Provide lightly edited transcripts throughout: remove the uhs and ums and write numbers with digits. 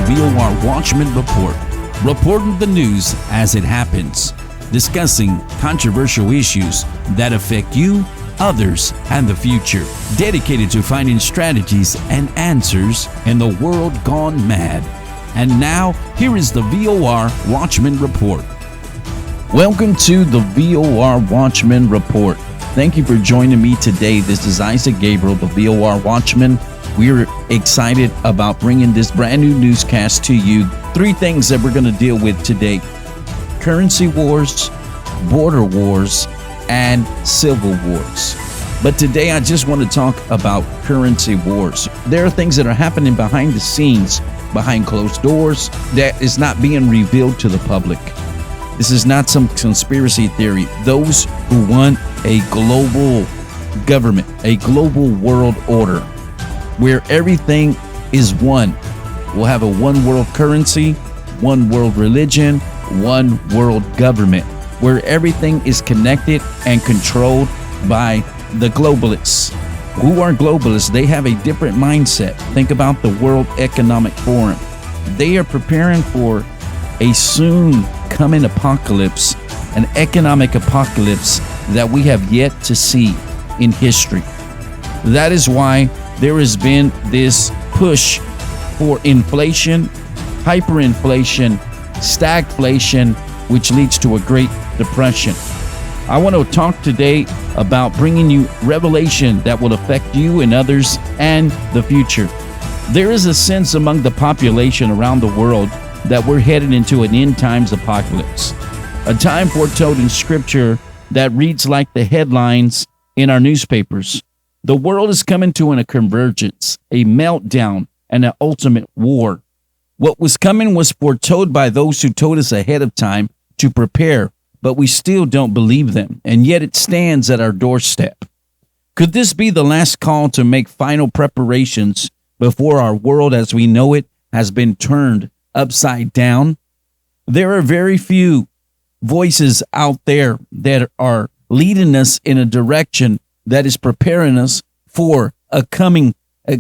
VOR Watchman Report, reporting the news as it happens, discussing controversial issues that affect you, others, and the future, dedicated to finding strategies and answers in the world gone mad. And now, here is the VOR Watchman Report. Welcome to the VOR Watchman Report. Thank you for joining me today. This is Isaac Gabriel, the VOR Watchman. We're excited about bringing this brand new newscast to you. Three things that we're going to deal with today: currency wars, border wars, and civil wars. But today I just want to talk about currency wars. There are things that are happening behind the scenes, behind closed doors, that is not being revealed to the public. This is not some conspiracy theory. Those who want a global government, a global world order, where everything is one. We'll have a one world currency, one world religion, one world government, where everything is connected and controlled by the globalists. Who are globalists? They have a different mindset. Think about the World Economic Forum. They are preparing for a soon coming apocalypse, an economic apocalypse that we have yet to see in history. That is why there has been this push for inflation, hyperinflation, stagflation, which leads to a Great Depression. I want to talk today about bringing you revelation that will affect you and others and the future. There is a sense among the population around the world that we're headed into an end times apocalypse, a time foretold in Scripture that reads like the headlines in our newspapers. The world is coming to a convergence, a meltdown, and an ultimate war. What was coming was foretold by those who told us ahead of time to prepare, but we still don't believe them, and yet it stands at our doorstep. Could this be the last call to make final preparations before our world as we know it has been turned upside down? There are very few voices out there that are leading us in a direction that is preparing us for a coming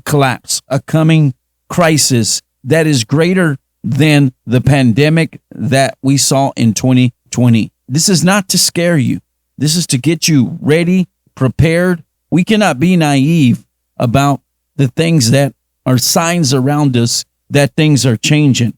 collapse, a coming crisis that is greater than the pandemic that we saw in 2020. This is not to scare you. This is to get you ready, prepared. We cannot be naive about the things that are signs around us that things are changing.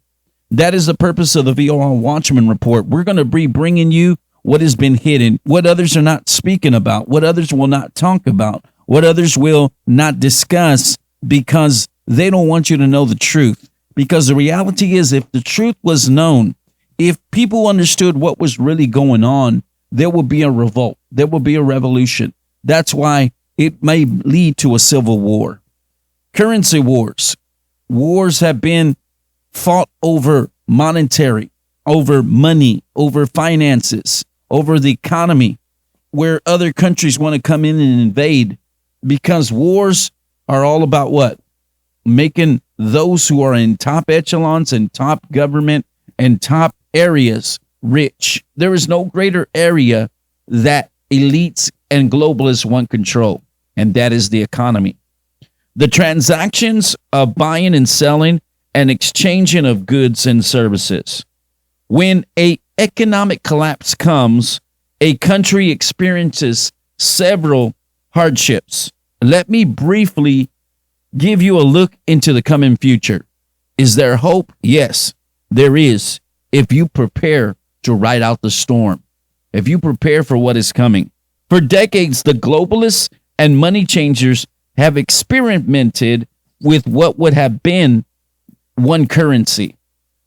That is the purpose of the VOR Watchman Report. We're going to be bringing you what has been hidden, what others are not speaking about, what others will not talk about, what others will not discuss because they don't want you to know the truth. Because the reality is, if the truth was known, if people understood what was really going on, there will be a revolt. There will be a revolution. That's why it may lead to a civil war. Currency wars. Wars have been fought over monetary, over money, over finances, over the economy, where other countries want to come in and invade, because wars are all about what? Making those who are in top echelons and top government and top areas rich. There is no greater area that elites and globalists want control, and that is the economy. The transactions of buying and selling and exchanging of goods and services. When a economic collapse comes, a country experiences several hardships. Let me briefly give you a look into the coming future. Is there hope? Yes, there is. If you prepare to ride out the storm, if you prepare for what is coming. For decades, the globalists and money changers have experimented with what would have been one currency.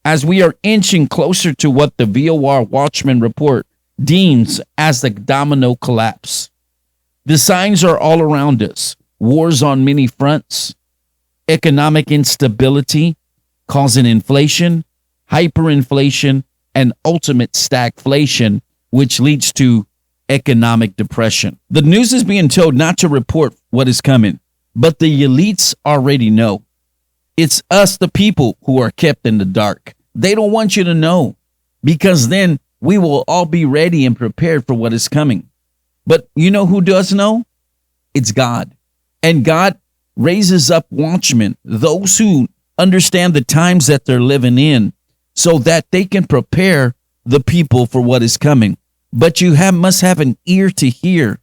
As we are inching closer to what the VOR Watchman Report deems as the domino collapse. The signs are all around us. Wars on many fronts, economic instability causing inflation, hyperinflation, and ultimate stagflation, which leads to economic depression. The news is being told not to report what is coming, but the elites already know. It's us, the people, who are kept in the dark. They don't want you to know, because then we will all be ready and prepared for what is coming. But you know who does know? It's God. And God raises up watchmen, those who understand the times that they're living in so that they can prepare the people for what is coming. But you must have an ear to hear.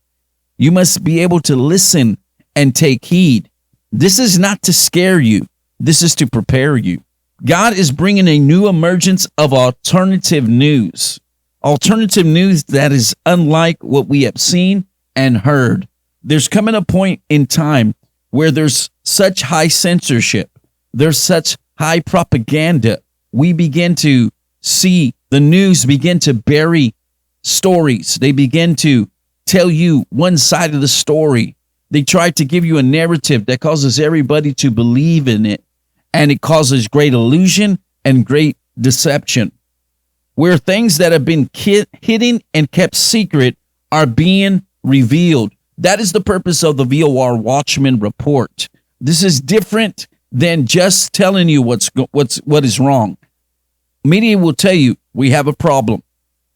You must be able to listen and take heed. This is not to scare you. This is to prepare you. God is bringing a new emergence of alternative news. Alternative news that is unlike what we have seen and heard. There's coming a point in time where there's such high censorship. There's such high propaganda. We begin to see the news begin to bury stories. They begin to tell you one side of the story. They try to give you a narrative that causes everybody to believe in it. And it causes great illusion and great deception, where things that have been hidden and kept secret are being revealed. That is the purpose of the VOR Watchman Report. This is different than just telling you what is wrong. Media will tell you we have a problem,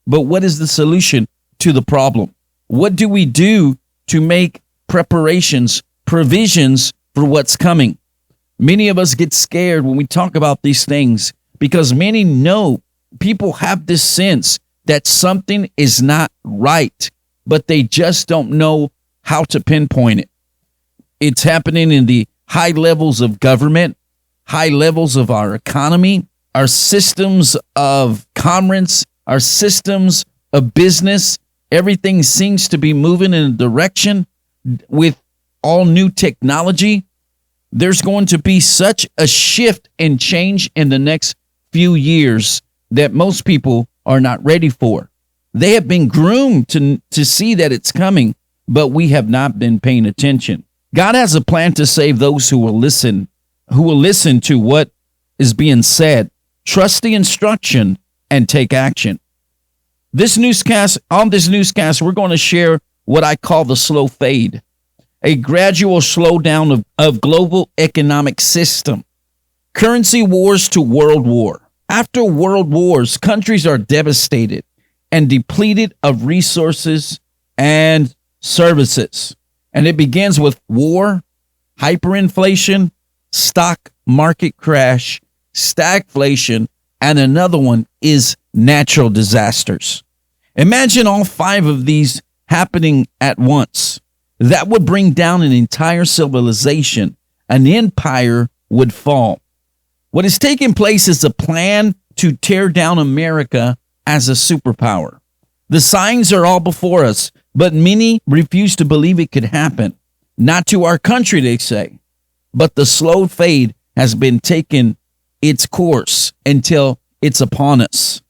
but what is the solution to the problem? What do we do to make preparations, provisions for what's coming? Many of us get scared when we talk about these things because many know, people have this sense that something is not right, but they just don't know how to pinpoint it. It's happening in the high levels of government, high levels of our economy, our systems of commerce, our systems of business. Everything seems to be moving in a direction with all new technology. There's going to be such a shift and change in the next few years that most people are not ready for. They have been groomed to see that it's coming, but we have not been paying attention. God has a plan to save those who will listen to what is being said, trust the instruction, and take action. On this newscast, we're going to share what I call the slow fade. A gradual slowdown of global economic system. Currency wars to world war. After world wars, countries are devastated and depleted of resources and services. And it begins with war, hyperinflation, stock market crash, stagflation, and another one is natural disasters. Imagine all 5 of these happening at once. That would bring down an entire civilization. An empire would fall. What is taking place is a plan to tear down America as a superpower. The signs are all before us, but many refuse to believe it could happen. Not to our country, they say. But the slow fade has been taking its course until it's upon us.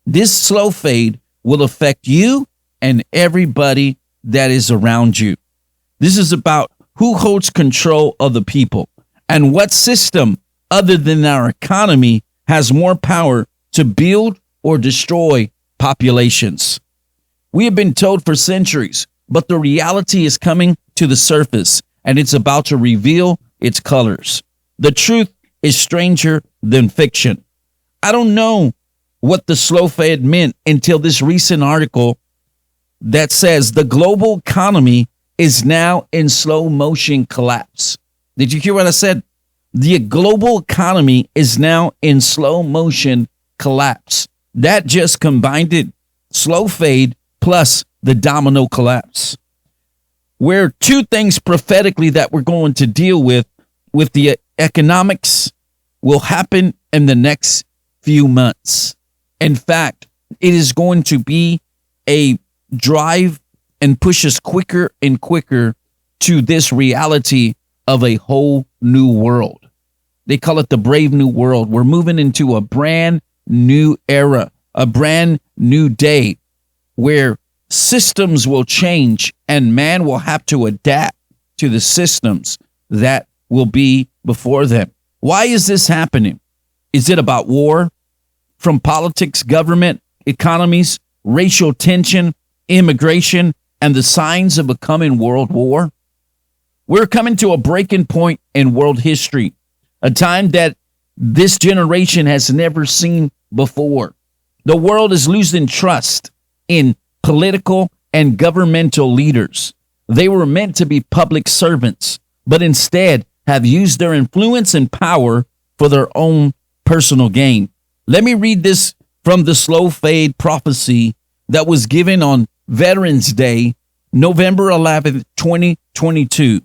This slow fade will affect you and everybody that is around you. This is about who holds control of the people and what system other than our economy has more power to build or destroy populations. We have been told for centuries, but the reality is coming to the surface and it's about to reveal its colors. The truth is stranger than fiction. I don't know what the slow fade meant until this recent article that says the global economy is now in slow motion collapse. Did you hear what I said? The global economy is now in slow motion collapse. That just combined it, slow fade plus the domino collapse. Where 2 things prophetically that we're going to deal with the economics will happen in the next few months. In fact, it is going to be a drive and push us quicker and quicker to this reality of a whole new world. They call it the brave new world. We're moving into a brand new era, a brand new day where systems will change and man will have to adapt to the systems that will be before them. Why is this happening? Is it about war? From politics, government, economies, racial tension, immigration, and the signs of a coming world war? We're coming to a breaking point in world history, a time that this generation has never seen before. The world is losing trust in political and governmental leaders. They were meant to be public servants, but instead have used their influence and power for their own personal gain. Let me read this from the slow fade prophecy that was given on Veterans Day, November 11th, 2022.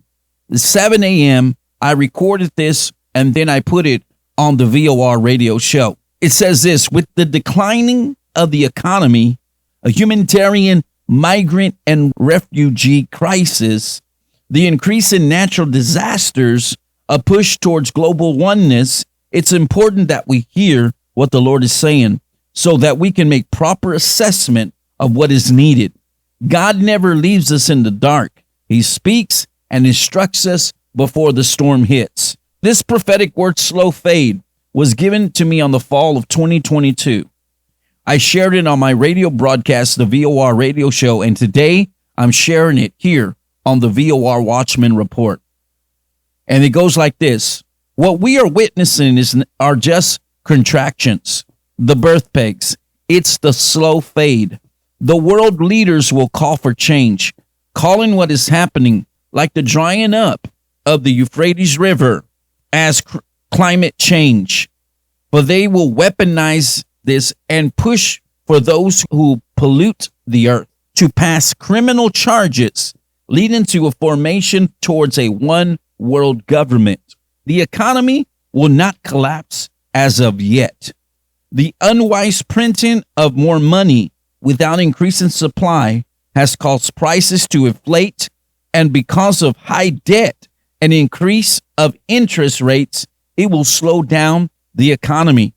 At 7 a.m., I recorded this and then I put it on the VOR radio show. It says this: with the declining of the economy, a humanitarian, migrant, and refugee crisis, the increase in natural disasters, a push towards global oneness, it's important that we hear what the Lord is saying so that we can make proper assessment of what is needed. God never leaves us in the dark. He speaks and instructs us before the storm hits. This prophetic word, slow fade, was given to me on the fall of 2022. I shared it on my radio broadcast, the VOR radio show, and today I'm sharing it here on the VOR Watchman Report. And it goes like this: what we are witnessing are just contractions, the birth pegs. It's the slow fade. The world leaders will call for change, calling what is happening like the drying up of the Euphrates River as climate change. For they will weaponize this and push for those who pollute the earth to pass criminal charges, leading to a formation towards a one world government. The economy will not collapse as of yet. The unwise printing of more money without increasing supply has caused prices to inflate, and because of high debt and increase of interest rates, it will slow down the economy.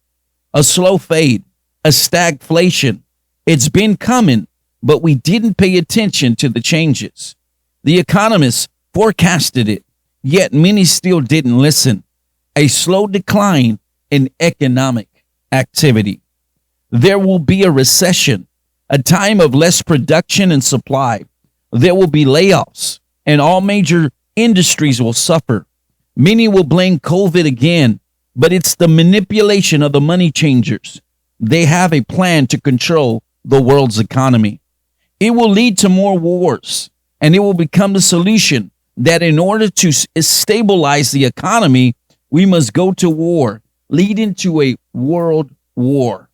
A slow fade, a stagflation. It's been coming, but we didn't pay attention to the changes. The economists forecasted it, yet many still didn't listen. A slow decline in economic activity. There will be a recession, a time of less production and supply. There will be layoffs, and all major industries will suffer. Many will blame COVID again, but it's the manipulation of the money changers. They have a plan to control the world's economy. It will lead to more wars, and it will become the solution that in order to stabilize the economy, we must go to war, leading to a world war.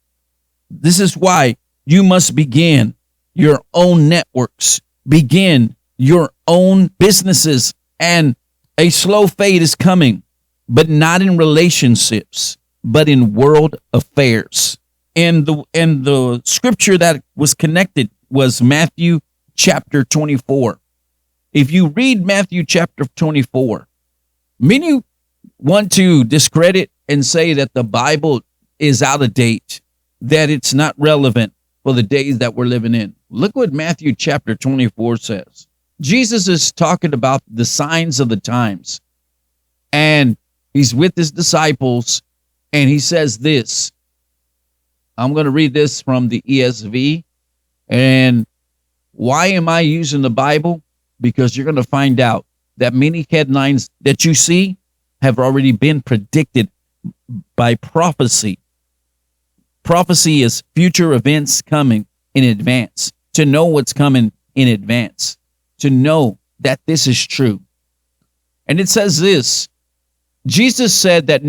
This is why you must begin your own networks, begin your own businesses, and a slow fade is coming, but not in relationships, but in world affairs. And the scripture that was connected was Matthew chapter 24. If you read Matthew chapter 24, many want to discredit and say that the Bible is out of date, that it's not relevant for the days that we're living in. Look what Matthew chapter 24 says. Jesus is talking about the signs of the times, and he's with his disciples, and he says this. I'm going to read this from the ESV. And why am I using the Bible? Because you're going to find out that many headlines that you see have already been predicted by prophecy. Prophecy is future events coming in advance, to know what's coming in advance, to know that this is true. And it says this: Jesus said that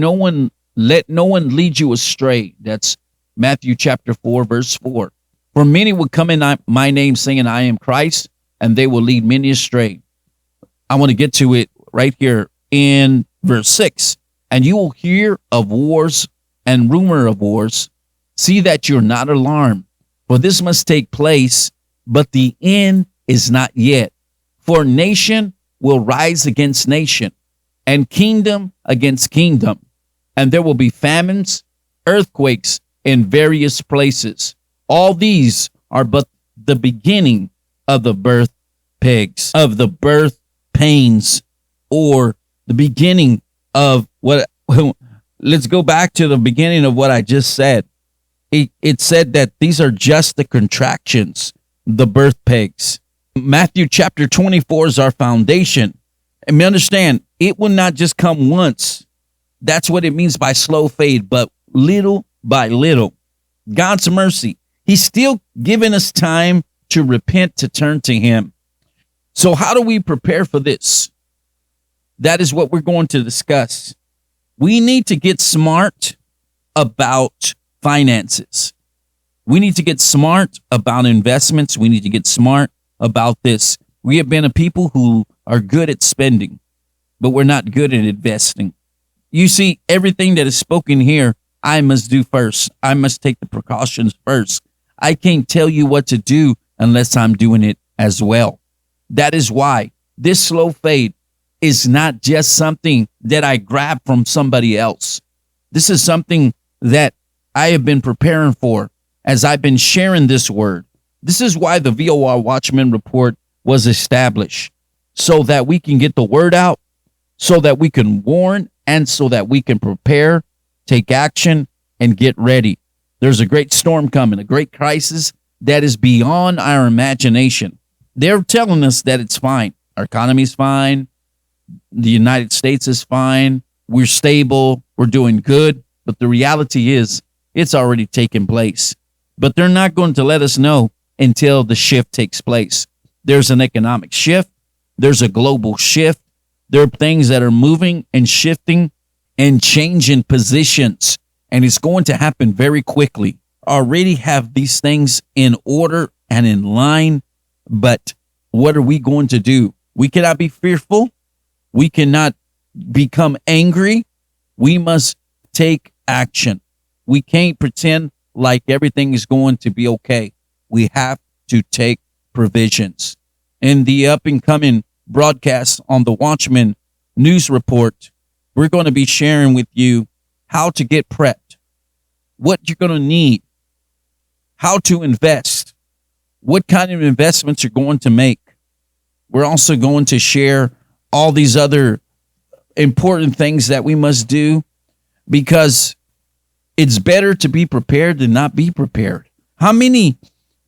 let no one lead you astray. That's Matthew chapter 4, verse 4. For many will come in my name saying, I am Christ, and they will lead many astray. I want to get to it right here in verse 6. And you will hear of wars and rumor of wars. See that you're not alarmed, for this must take place, but the end is not yet. For nation will rise against nation, and kingdom against kingdom. And there will be famines, earthquakes in various places. All these are but the beginning of the birth pegs, of the birth pains, or the beginning of what. Let's go back to the beginning of what I just said. It said that these are just the contractions, the birth pegs. Matthew chapter 24 is our foundation. And we understand it will not just come once. That's what it means by slow fade, but little by little. God's mercy. He's still giving us time to repent, to turn to him. So how do we prepare for this? That is what we're going to discuss. We need to get smart about finances. We need to get smart about investments. We need to get smart about this. We have been a people who are good at spending, but we're not good at investing. You see, everything that is spoken here, I must do first. I must take the precautions first. I can't tell you what to do unless I'm doing it as well. That is why this slow fade is not just something that I grab from somebody else. This is something that I have been preparing for as I've been sharing this word. This is why the VOR Watchman Report was established, so that we can get the word out, so that we can warn, and so that we can prepare, take action, and get ready. There's a great storm coming, a great crisis that is beyond our imagination. They're telling us that it's fine. Our economy's fine. The United States is fine. We're stable. We're doing good. But the reality is it's already taken place. But they're not going to let us know until the shift takes place. There's an economic shift. There's a global shift. There are things that are moving and shifting and changing positions. And it's going to happen very quickly. Already have these things in order and in line. But what are we going to do? We cannot be fearful. We cannot become angry. We must take action. We can't pretend like everything is going to be okay. We have to take provisions. In the up and coming broadcast on the Watchman News Report, we're going to be sharing with you how to get prepped, what you're going to need, how to invest, what kind of investments you're going to make. We're also going to share all these other important things that we must do, because it's better to be prepared than not be prepared. How many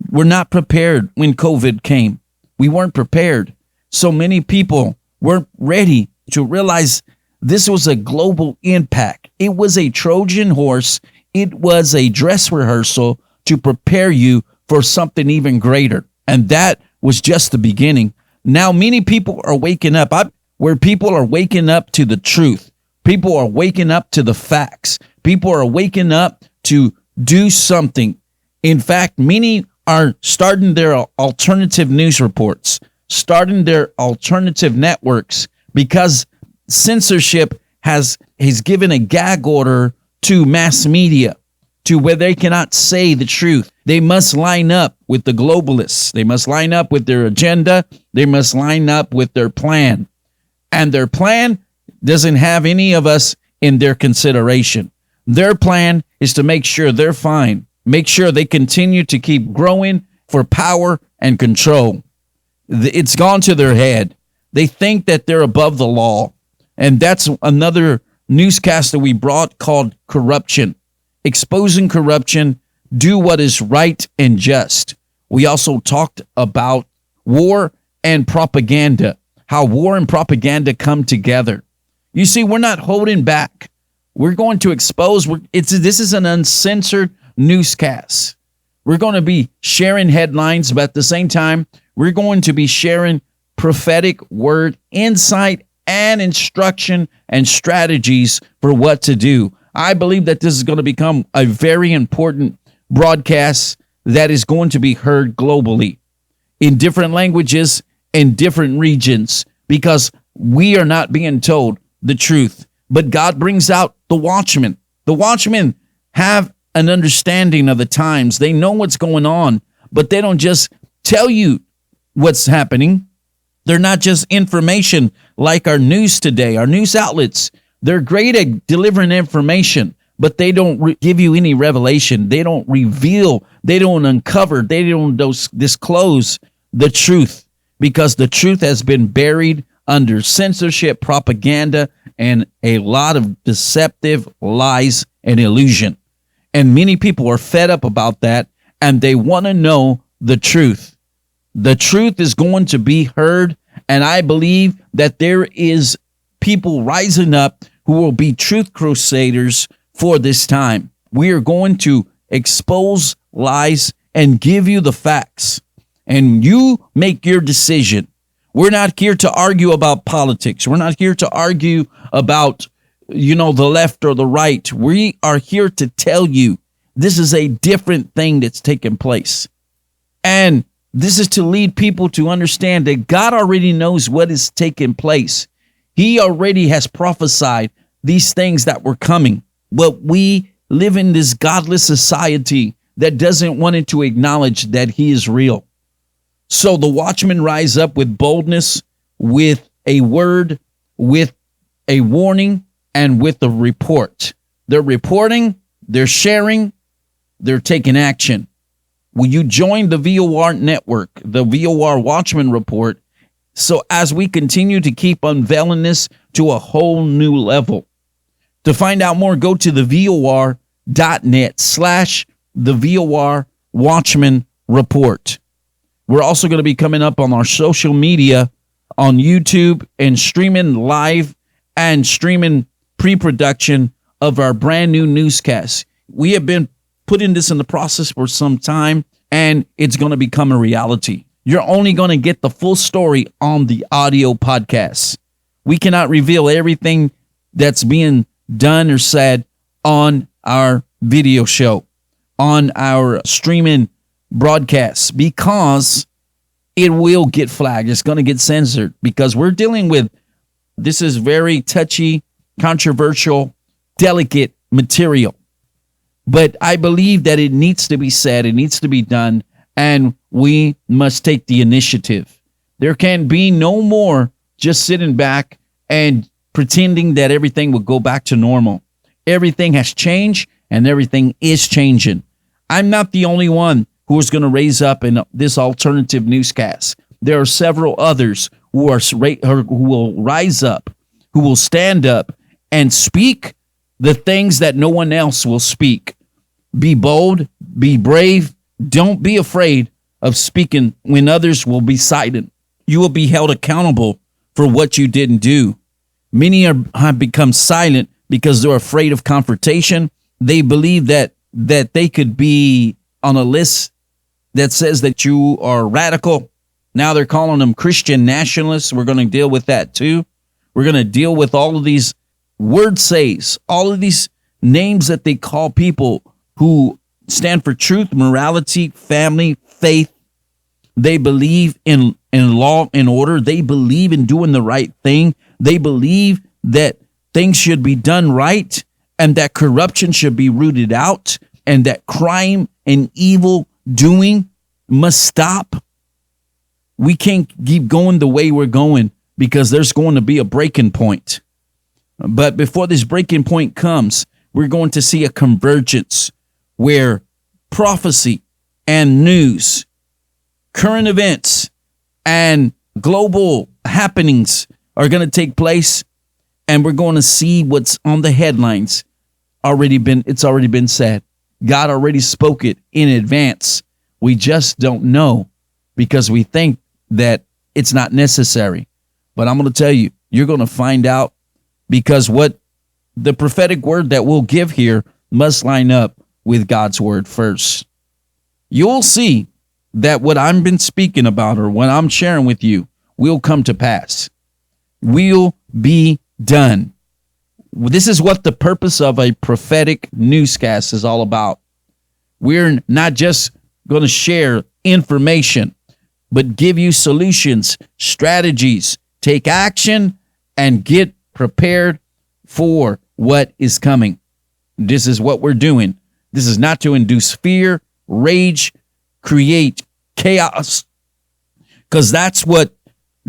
were not prepared when COVID came? We weren't prepared. So many people weren't ready to realize this was a global impact. It was a Trojan horse. It was a dress rehearsal to prepare you for something even greater. And that was just the beginning. Now, many people are waking up. Where people are waking up to the truth. People are waking up to the facts. People are waking up to do something. In fact, many are starting their alternative news reports, starting their alternative networks, because censorship has given a gag order to mass media, to where they cannot say the truth. They must line up with the globalists. They must line up with their agenda. They must line up with their plan. And their plan doesn't have any of us in their consideration. Their plan is to make sure they're fine, make sure they continue to keep growing for power and control. It's gone to their head. They think that they're above the law. And that's another newscast that we brought called Corruption. Exposing corruption, do what is right and just. We also talked about war and propaganda, how war and propaganda come together. You see, we're not holding back. We're going to expose. This is an uncensored newscast. We're going to be sharing headlines, but at the same time, we're going to be sharing prophetic word, insight, and instruction and strategies for what to do. I believe that this is going to become a very important broadcast that is going to be heard globally in different languages, in different regions, because we are not being told the truth. But God brings out the watchmen. The watchmen have an understanding of the times. They know what's going on, but they don't just tell you what's happening. They're not just information like our news today, our news outlets. They're great at delivering information, but they don't give you any revelation. They don't reveal. They don't uncover. They don't disclose the truth, because the truth has been buried under censorship, propaganda, and a lot of deceptive lies and illusion. And many people are fed up about that, and they want to know the truth. The truth is going to be heard, and I believe that there is people rising up who will be truth crusaders for this time. We are going to expose lies and give you the facts, and you make your decision. We're not here to argue about politics. We're not here to argue about the left or the right. We are here to tell you this is a different thing that's taking place. And this is to lead people to understand that God already knows what is taking place. He already has prophesied these things that were coming. But we live in this godless society that doesn't want to acknowledge that he is real. So the watchmen rise up with boldness, with a word, with a warning, and with a report. They're reporting, they're sharing, they're taking action. Will you join the VOR network, the VOR Watchman Report, so as we continue to keep unveiling this to a whole new level? To find out more, go to the VOR.net/the VOR Watchman Report. We're also going to be coming up on our social media on YouTube and streaming live and streaming pre-production of our brand new newscast. We have been putting this in the process for some time, and it's going to become a reality. You're only going to get the full story on the audio podcast. We cannot reveal everything that's being done or said on our video show, on our streaming broadcasts, because it will get flagged. It's going to get censored because we're dealing with, this is very touchy, controversial, delicate material. But I believe that it needs to be said, it needs to be done, and we must take the initiative. There can be no more just sitting back and pretending that everything will go back to normal. Everything has changed, and everything is changing. I'm not the only one who is going to raise up in this alternative newscast. There are several others who will rise up, who will stand up and speak the things that no one else will speak. Be bold, be brave. Don't be afraid of speaking when others will be silent. You will be held accountable for what you didn't do. Many have become silent because they're afraid of confrontation. They believe that they could be on a list that says that you are radical. Now they're calling them Christian nationalists. We're going to deal with that too. We're going to deal with all of these word says, all of these names that they call people who stand for truth, morality, family, faith. They believe in law and order. They believe in doing the right thing. They believe that things should be done right and that corruption should be rooted out and that crime and evil doing must stop. We can't keep going the way we're going because there's going to be a breaking point. But before this breaking point comes, we're going to see a convergence where prophecy and news, current events, and global happenings are going to take place, and we're going to see what's on the headlines. It's already been said. God already spoke it in advance. We just don't know because we think that it's not necessary. But I'm going to tell you, you're going to find out, because what the prophetic word that we'll give here must line up with God's word first. You'll see that what I've been speaking about or what I'm sharing with you will come to pass. Will be done. This is what the purpose of a prophetic newscast is all about. We're not just going to share information, but give you solutions, strategies, take action, and get prepared for what is coming. This is what we're doing. This is not to induce fear, rage, create chaos, because that's what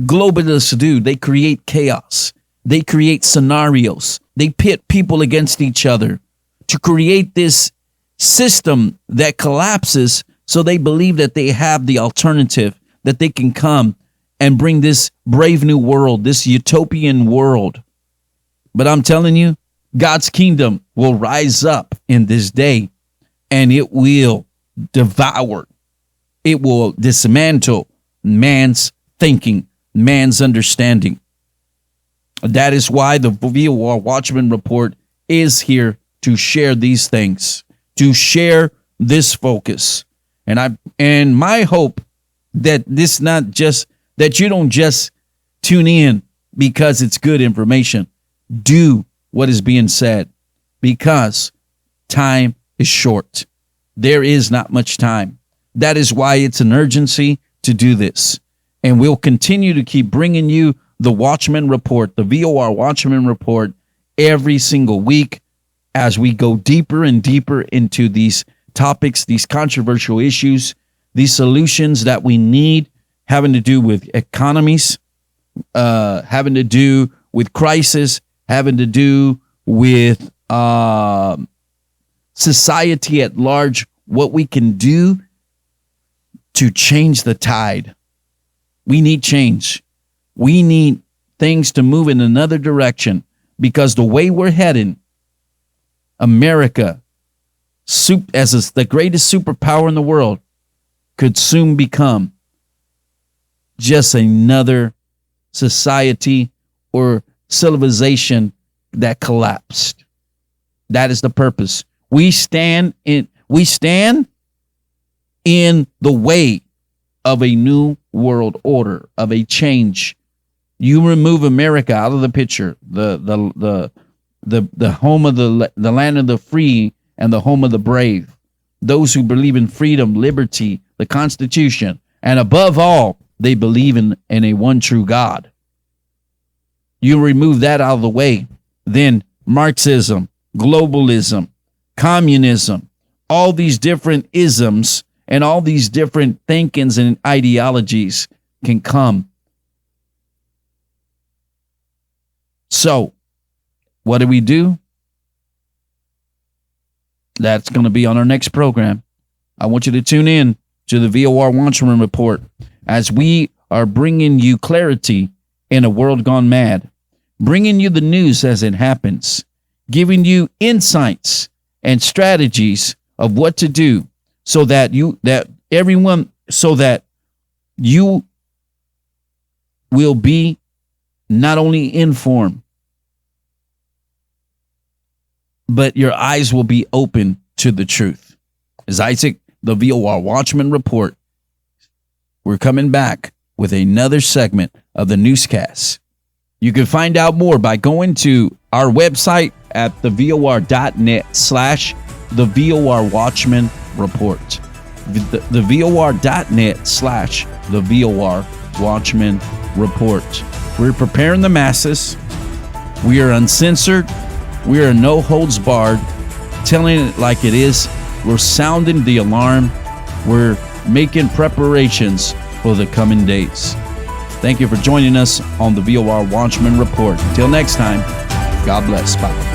globalists do. They create chaos. They create scenarios. They pit people against each other to create this system that collapses, so they believe that they have the alternative, that they can come and bring this brave new world, this utopian world. But I'm telling you, God's kingdom will rise up in this day, and it will devour. It will dismantle man's thinking, man's understanding. That is why the VOR Watchman Report is here to share these things, to share this focus. And my hope that this not just, that you don't just tune in because it's good information. Do what is being said, because time is short. There is not much time. That is why it's an urgency to do this. And we'll continue to keep bringing you the Watchman Report, the VOR Watchman Report, every single week as we go deeper and deeper into these topics, these controversial issues, these solutions that we need, having to do with economies, having to do with crisis, having to do with society at large, what we can do to change the tide. We need change. We need things to move in another direction, because the way we're heading, America, as the greatest superpower in the world, could soon become just another society or civilization that collapsed. That is the purpose. We stand in the way of a new world order, of a change. You remove America out of the picture, the home of the land of the free and the home of the brave, those who believe in freedom, liberty, the Constitution, and above all, they believe in a one true God. You remove that out of the way, then Marxism, globalism, communism, all these different isms and all these different thinkings and ideologies can come. So, what do? That's going to be on our next program. I want you to tune in to the VOR Watchman Report as we are bringing you clarity in a world gone mad, bringing you the news as it happens, giving you insights and strategies of what to do so that you will be not only informed, but your eyes will be open to the truth. As Isaac, the VOR Watchman Report, we're coming back with another segment of the newscast. You can find out more by going to our website at thevor.net/the VOR Watchman Report. The VOR.net/the VOR Watchman Report. We're preparing the masses. We are uncensored. We are no holds barred, telling it like it is. We're sounding the alarm. We're making preparations for the coming days. Thank you for joining us on the VOR Watchman Report. Until next time, God bless. Bye.